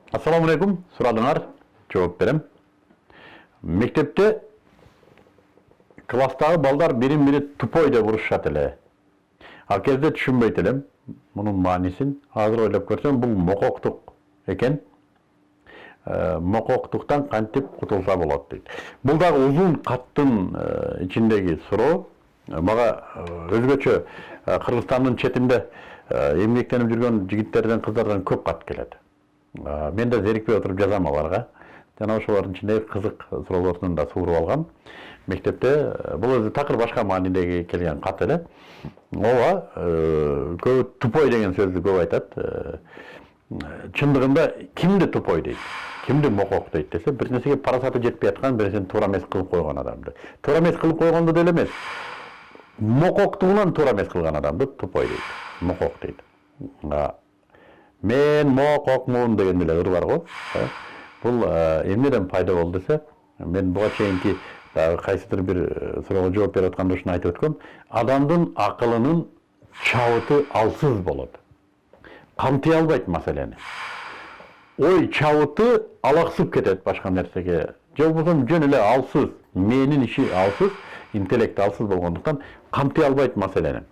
Assalamu alaikum, сұрадыңар, жооп берем. Мектепте класстагы балдар бири тупой деп урушат эле. Ал кезде түшүнбөйт элем мунун маанисин. Азыр ойлоп көрсөм, бул мококтук экен. Мококтуктан кантип кутулса болот дейт. Бул дагы узун каттын ичиндеги суроо. Мага өзгөчө Кыргызстандын четинде эмгектенип жүргөн жигиттерден, кыздардан көп кат келет. Мен да зерикпей отуруп жазам аларга. Жана ошолордун ичинде кызык суроолордун да сууруп алгам. Мектепте бул өзү такыр башка маанидеги келген кат эле. Ооба, көбү тупой деген сөздү көп айтат. Чындыгында кимди тупой дейт, кимди мокок дейт десе, бир нерсеге парасаты жетпей аткан, бир нерсени туура эмес кылып койгон адамды. Туура эмес кылып койгонду деле эмес. Мококтугунан туура эмес кылган адамды тупой дейт, мокок дейт. Мен мококмун деген деле ыр бар го. Бул эмнеден пайда болду десе, мен буга чейинки кайсыдыр бир суроого жооп берип атканда ушуну айтып өткөм. Адамдын акылынын чабыты алсыз болот. Камтый албайт маселени. Ой чабыты алаксып кетет башка нерсеге. Же болбосо жөн эле алсыз, менин иши алсыз, интеллект алсыз болгондуктан камтый албайт маселени.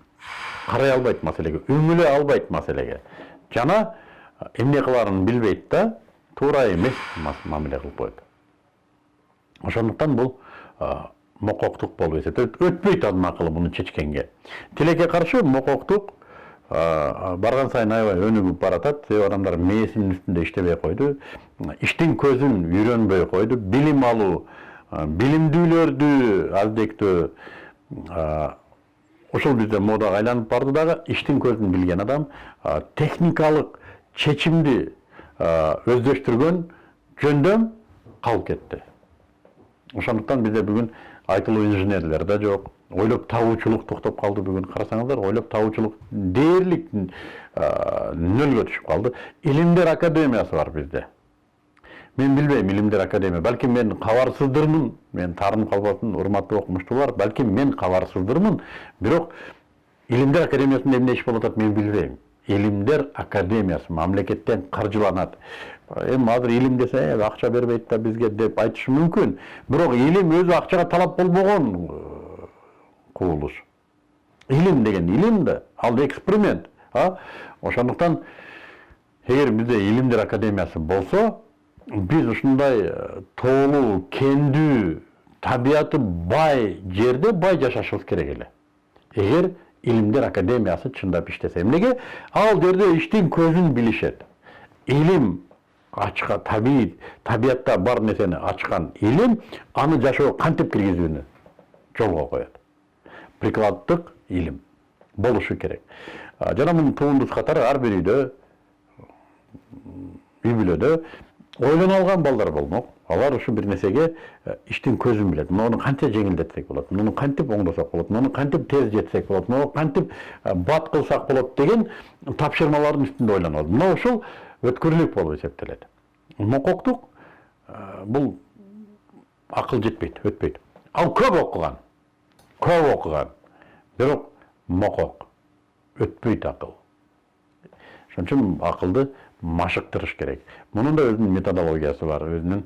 Карай албайт маселеге, үңүлө албайт маселеге. Жана эмне кыларын билбейт да, туура эмес мамиле кылып коет. Ошондуктан бул мококтук болуп эсептелет. Өтпөйт анын акылы муну чечкенге. Тилекке каршы мококтук барган сайын аябай өнүгүп баратат. Себеби адамдар мээсинин үстүндө иштебей койду. Иштин көзүн үйрөнбөй койду. Билим алуу, билимдүүлөрдү аздектөө ошол бизде модага айланып барды дагы. Иштин көзүн билген адам техникалык чечимди өздөштүргөн жөндөм калып кетти. Ошондуктан бизде бүгүн айтылуу инженерлер да жок. Ойлоп табуучулук токтоп калды бүгүн. Карасаңыздар, ойлоп табуучулук дээрлик нөлгө түшүп калды. Илимдер академиясы бар бизде. Мен билбейм, илимдер академия. Балким мен кабарсыздырмын. Мен таарынып калбасын, урматтуу окумуштуулар. Балким мен кабарсыздырмын. Бирок илимдер академиясында эмне иш болуп атат мен билбейм. Илимдер академиясы мамлекеттен каржыланат. Эми азыр илим десе, акча бербейт да бизге деп айтышы мүмкүн. Бирок илим өзү акчага талап болбогон кубулуш. Илим деген илим да, ал эксперимент. Ошондуктан эгер бизде илимдер академиясы болсо, биз ушундай тоолуу, кендүү, табияты бай жерде бай жашашыбыз керек эле. Эгер илимдер академиясы чындап иштесе, эмнеге? Ал жерде иштин көзүн билишет. Илим ачка табиятта бар нерсени ачкан илим аны жашоого кантип киргизүүнү жолго коет. Прикладдык илим болушу керек. Жана мунун туундусы катары ар бир үйдө, үй бүлөдө ойлоно алган балдар болмок. Алар ушу бир нерсеге иштин көзүн билет. Муну кантип жеңилдетсек болот, муну кантип оңдосок болот, муну кантип тез жетсек болот, муну кантип бат кылсак болот деген тапшырмалардын үстүндө ойлонот. Мына ушул өткүрлүк болуп эсептелет. Мококтук бул акыл жетпейт, өтпөйт. Ал көп окуган, бирок мокок, өтпөйт акыл. Ошон үчүн акылды машыктырыш керек. Мунун да өзүнүн методологиясы бар, өзүнүн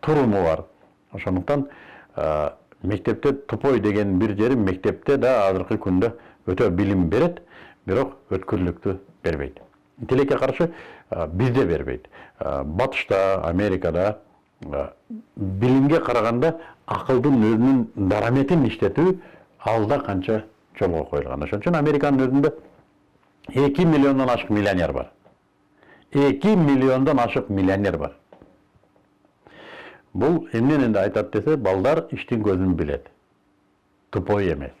туруму бар. Ошондуктан мектепте тупой деген бир жери мектепте да азыркы күндө өтө билим берет, бирок өткүрлүктү бербейт. Тилекке каршы бизде бербейт. Батышта, Америкада билимге караганда акылдын өзүнүн дараметин иштетүү алда канча жолго коюлган. Ошон үчүн Американын өзүндө 2 миллиондон ашык миллионер бар. 2 миллиондон ашык миллионер бар. Бул эмнени айтат десе, балдар иштин көзүн билет. Тупой эмес.